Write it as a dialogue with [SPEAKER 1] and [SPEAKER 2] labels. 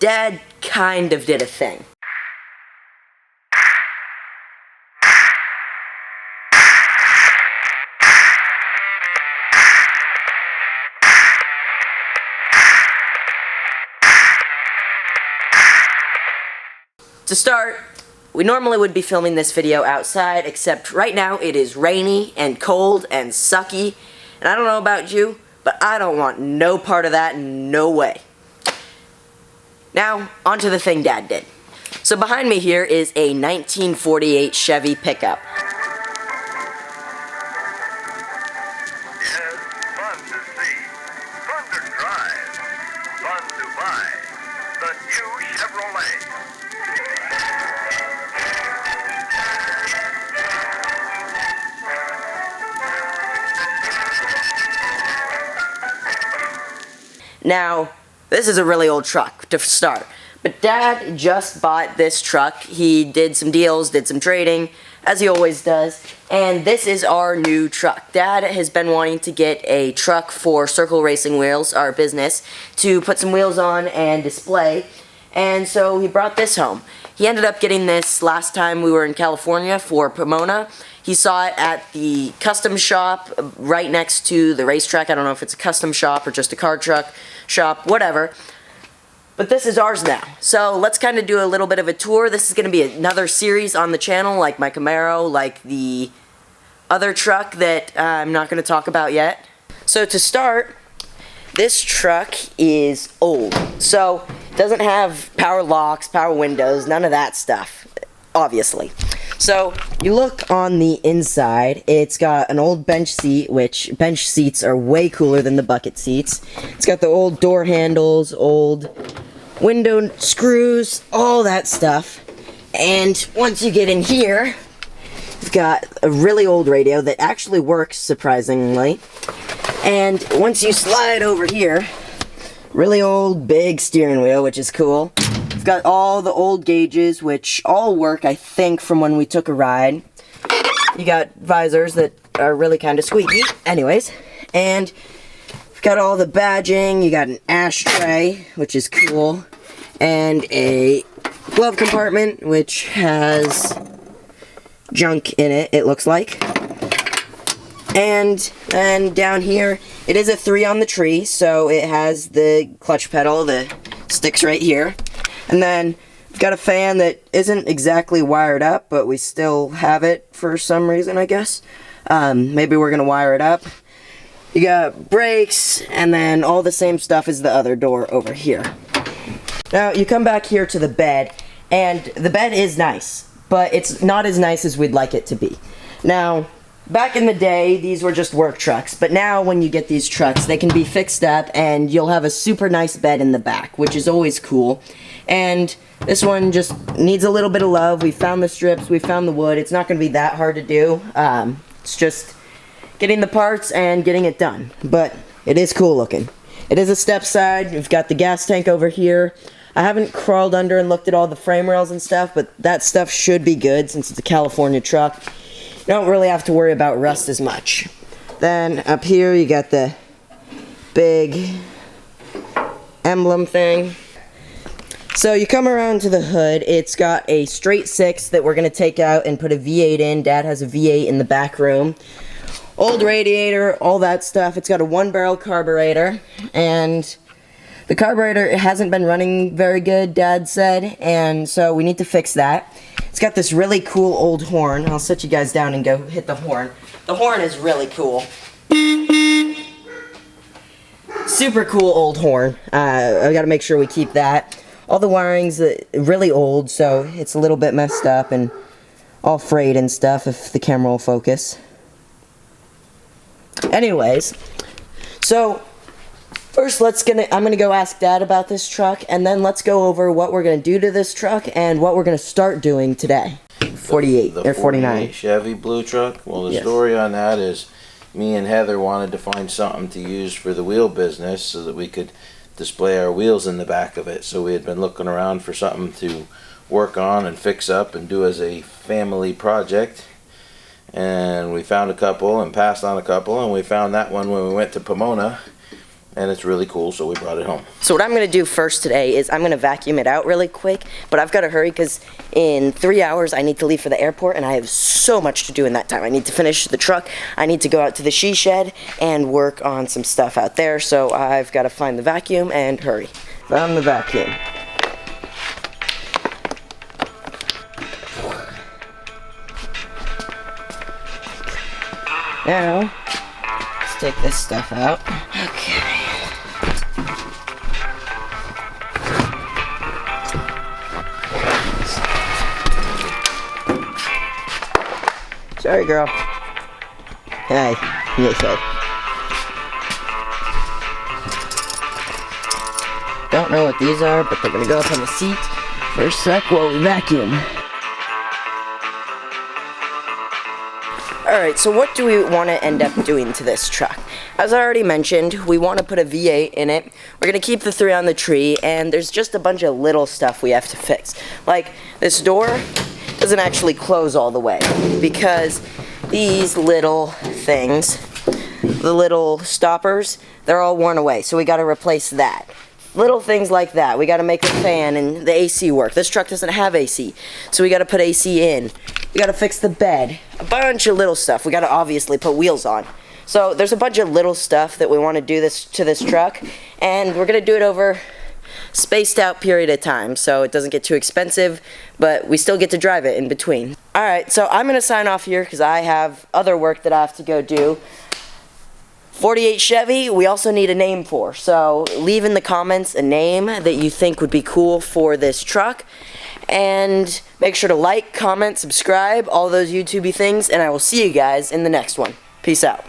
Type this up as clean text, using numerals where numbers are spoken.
[SPEAKER 1] Dad kind of did a thing. To start, we normally would be filming this video outside, except right now it is rainy and cold and sucky, and I don't know about you, but I don't want no part of that, no way. Now, onto the thing Dad did. So behind me here is a 1948 Chevy pickup.
[SPEAKER 2] Yes, fun to see, fun to drive, fun to buy. The new Chevrolet.
[SPEAKER 1] Now, this is a really old truck to start, but Dad just bought this truck. He did some deals, did some trading, as he always does, and this is our new truck. Dad has been wanting to get a truck for Circle Racing Wheels, our business, to put some wheels on and display, and so he brought this home. He ended up getting this last time we were in California for Pomona. He saw it at the custom shop right next to the racetrack. I don't know if it's a custom shop or just a car truck shop, whatever. But this is ours now. So let's kind of do a little bit of a tour. This is going to be another series on the channel, like my Camaro, like the other truck that I'm not going to talk about yet. So to start, this truck is old. So it doesn't have power locks, power windows, none of that stuff, obviously. So, you look on the inside, it's got an old bench seat, which bench seats are way cooler than the bucket seats. It's got the old door handles, old window screws, all that stuff. And once you get in here, it's got a really old radio that actually works, surprisingly. And once you slide over here, really old big steering wheel, which is cool. It's got all the old gauges, which all work, I think, from when we took a ride. You got visors that are really kind of squeaky. Anyways, and you've got all the badging. You got an ashtray, which is cool, and a glove compartment, which has junk in it, it looks like. And then down here, it is a 3 on the tree, so it has the clutch pedal, the sticks right here. And then we've got a fan that isn't exactly wired up, but we still have it for some reason, I guess. Maybe we're going to wire it up. You got brakes, and then all the same stuff as the other door over here. Now, you come back here to the bed, and the bed is nice, but it's not as nice as we'd like it to be. Now, back in the day, these were just work trucks, but now when you get these trucks, they can be fixed up, and you'll have a super nice bed in the back, which is always cool. And this one just needs a little bit of love. We found the strips, we found the wood. It's not going to be that hard to do. It's just getting the parts and getting it done. But it is cool looking. It is a step side. We've got the gas tank over here. I haven't crawled under and looked at all the frame rails and stuff, but that stuff should be good since it's a California truck. You don't really have to worry about rust as much. Then up here you got the big emblem thing. So you come around to the hood, it's got a straight 6 that we're going to take out and put a V8 in. Dad has a V8 in the back room. Old radiator, all that stuff. It's got a 1-barrel carburetor, and the carburetor hasn't been running very good, Dad said, and so we need to fix that. It's got this really cool old horn. I'll set you guys down and go hit the horn. The horn is really cool. Super cool old horn. I got to make sure we keep that. All the wiring's really old, so it's a little bit messed up and all frayed and stuff, if the camera will focus. Anyways, so first I'm gonna go ask Dad about this truck, and then let's go over what we're gonna do to this truck and what we're gonna start doing today. 48 or 49
[SPEAKER 3] Chevy blue truck. Well, the story on that is me and Heather wanted to find something to use for the wheel business so that we could display our wheels in the back of it. So we had been looking around for something to work on and fix up and do as a family project, and we found a couple and passed on a couple, and we found that one when we went to Pomona, and it's really cool, so we brought it home.
[SPEAKER 1] So what I'm going to do first today is I'm going to vacuum it out really quick, but I've got to hurry because in 3 hours I need to leave for the airport, and I have so much to do in that time. I need to finish the truck, I need to go out to the she shed and work on some stuff out there, so I've got to find the vacuum and hurry. Found the vacuum. Now, let's take this stuff out. Okay. Sorry, girl. Hey, yes, don't know what these are, but they're gonna go up on the seat for a sec while we vacuum. Alright, so what do we want to end up doing to this truck? As I already mentioned, we want to put a V8 in it. We're going to keep the 3 on the tree, and there's just a bunch of little stuff we have to fix. Like, this door doesn't actually close all the way, because these little things, the little stoppers, they're all worn away, so we got to replace that. Little things like that. We got to make the fan and the AC work. This truck doesn't have AC, so we got to put AC in. We got to fix the bed. A bunch of little stuff. We got to obviously put wheels on. So there's a bunch of little stuff that we want to do to this truck, and we're going to do it over spaced out period of time, so it doesn't get too expensive, but we still get to drive it in between. Alright, so I'm going to sign off here because I have other work that I have to go do. 48 Chevy, we also need a name for, so leave in the comments a name that you think would be cool for this truck, and make sure to like, comment, subscribe, all those YouTubey things, and I will see you guys in the next one. Peace out.